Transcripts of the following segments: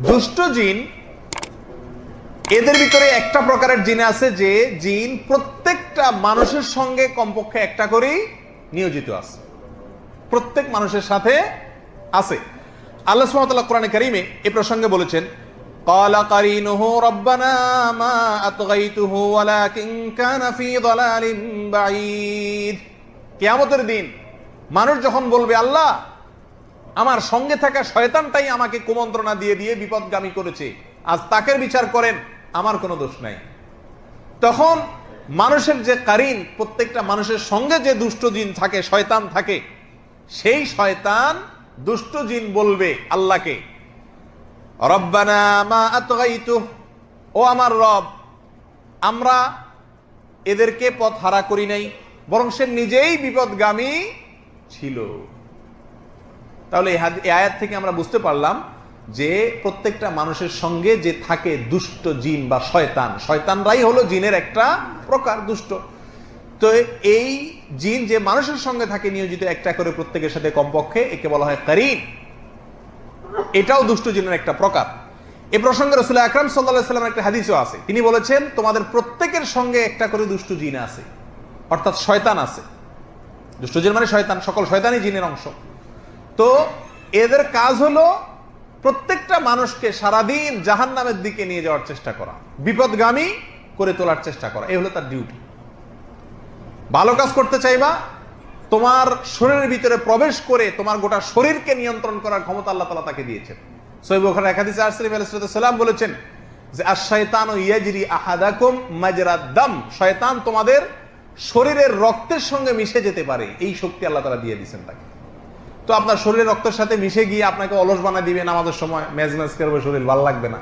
দুষ্ট জিন, এদের ভিতরে একটা প্রকারের জিন আছে যে জিন প্রত্যেকটা মানুষের সঙ্গে কমপক্ষে একটা করেই নিয়োজিত আছে, প্রত্যেক মানুষের সাথে আছে। আল্লাহ সুবহানাহু ওয়া তাআলা কোরআনে কারীমে এই প্রসঙ্গে বলেছেন, ক্বালা কারিনুহু রাব্বানা মা আতগাইতুহু ওয়ালাকিন কানা ফি যালালিন বাঈদ। কিয়ামতের দিন মানুষ যখন বলবে, আল্লাহ আমার সঙ্গে থাকা শয়তানটাই আমাকে কুমন্ত্রণা দিয়ে দিয়ে বিপদগামী করেছে, আজ তাকে বিচার করেন, আমার কোনো দোষ নাই। তখন মানুষের যে কারিন, প্রত্যেকটা মানুষের সঙ্গে যে দুষ্ট জিন থাকে, শয়তান থাকে, সেই শয়তান দুষ্ট জিন বলবে আল্লাহকে, রব্বানা মা আতগাইতুহু, ও আমার রব, আমরা এদেরকে পথ হারা করি নাই, বরং সে নিজেই বিপদগামী ছিল। তাহলে এই আয়াত থেকে আমরা বুঝতে পারলাম যে প্রত্যেকটা মানুষের সঙ্গে যে থাকে দুষ্ট জিন বা শয়তান, শয়তানরাই হলো জিনের একটা প্রকার, দুষ্ট। তো এই জিন যে মানুষের সঙ্গে থাকে নিয়োজিত একটা করে প্রত্যেকের সাথে কমপক্ষে, একে বলা হয় কারিন। এটাও দুষ্ট জিনের একটা প্রকার। এই প্রসঙ্গে রাসূল আকরাম সাল্লাল্লাহু আলাইহি ওয়াসাল্লামের একটা হাদিসও আছে। তিনি বলেছেন, তোমাদের প্রত্যেকের সঙ্গে একটা করে দুষ্ট জিন আছে, অর্থাৎ শয়তান আছে। দুষ্ট জিন মানে শয়তান, সকল শয়তানই জিনের অংশ। তো এদের কাজ হলো প্রত্যেকটা মানুষকে সারাদিন জাহান্নামের দিকে নিয়ে যাওয়ার চেষ্টা করা, বিপদগামী করে তোলার চেষ্টা করা, এই হলো তার ডিউটি। ভালো কাজ করতে চাইবা, তোমার শরীরের ভিতরে প্রবেশ করে তোমার গোটা শরীরকে নিয়ন্ত্রণ করার ক্ষমতা আল্লাহ তাআলা তাকে দিয়েছেন। সহিহ বুখারীর এক হাদিসে রাসূল সাল্লাল্লাহু আলাইহি ওয়াসাল্লাম বলেছেন যে আশ-শায়তানু ইয়াজরি আহাদাকুম মাজরাদ দাম, শয়তান তোমাদের শরীরের রক্তের সঙ্গে মিশে যেতে পারে, এই শক্তি আল্লাহ তাআলা দিয়ে দিয়েছেন তাকে। তো আপনার শরীরের রক্তের সাথে মিশে গিয়ে আপনাকে অলস বানায় দিবে, নামাজের সময় মেজ মেজ করবে, শরীর ভালো লাগবে না।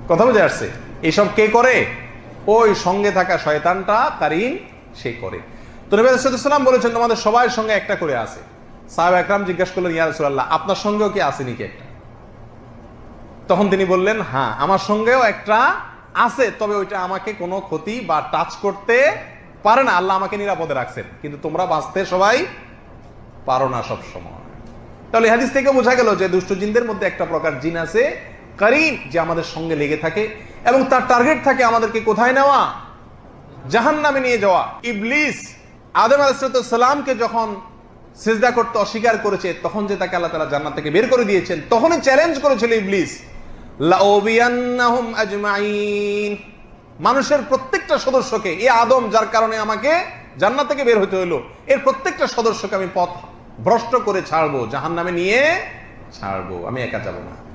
কথা বুঝে আসছে? এইসব কে করে? ওই সঙ্গে থাকা শয়তানটা, কারিন, সে করে। তো নবী সাল্লাল্লাহু আলাইহি ওয়াসাল্লাম বলেছেন, তোমাদের সবার সঙ্গে একটা করে আছে। সাহাবা একরাম জিজ্ঞাসা করলেন, ইয়া রাসূলুল্লাহ, আপনার সঙ্গেও কি আছে নাকি একটা? তখন তিনি বললেন, হ্যাঁ, আমার সঙ্গেও একটা আছে, তবে ওইটা আমাকে কোনো ক্ষতি বা টাচ করতে পারে না, আল্লাহ আমাকে নিরাপদে রাখছেন, কিন্তু তোমরা বাঁচতে সবাই পারো না সব সময়। তাহলে হাদিস থেকে বোঝা গেল যে দুষ্ট জিনদের মধ্যে একটা প্রকার জিন আছে কারিন, যে আমাদের সঙ্গে লেগে থাকে এবং তার টার্গেট থাকে আমাদেরকে কোথায় নেওয়া? জাহান্নামে নিয়ে যাওয়া। ইবলিস আদম আলাইহিস সালামকে যখন সিজদা করতে অস্বীকার করেছে, তখন যে তাকে আল্লাহ তাআলা জান্নাত থেকে বের করে দিয়েছেন, তখনই চ্যালেঞ্জ করেছিল ইবলিস, লাউবিয়ান্নাহুম আজমাইন, মানুষের প্রত্যেকটা সদস্যকে, এই আদম যার কারণে আমাকে জান্নাত থেকে বের হতে হলো, এর প্রত্যেকটা সদস্যকে আমি পথ ভ্রষ্ট করে ছাড়বো, জাহান্নামে নিয়ে ছাড়বো, আমি একা যাব না।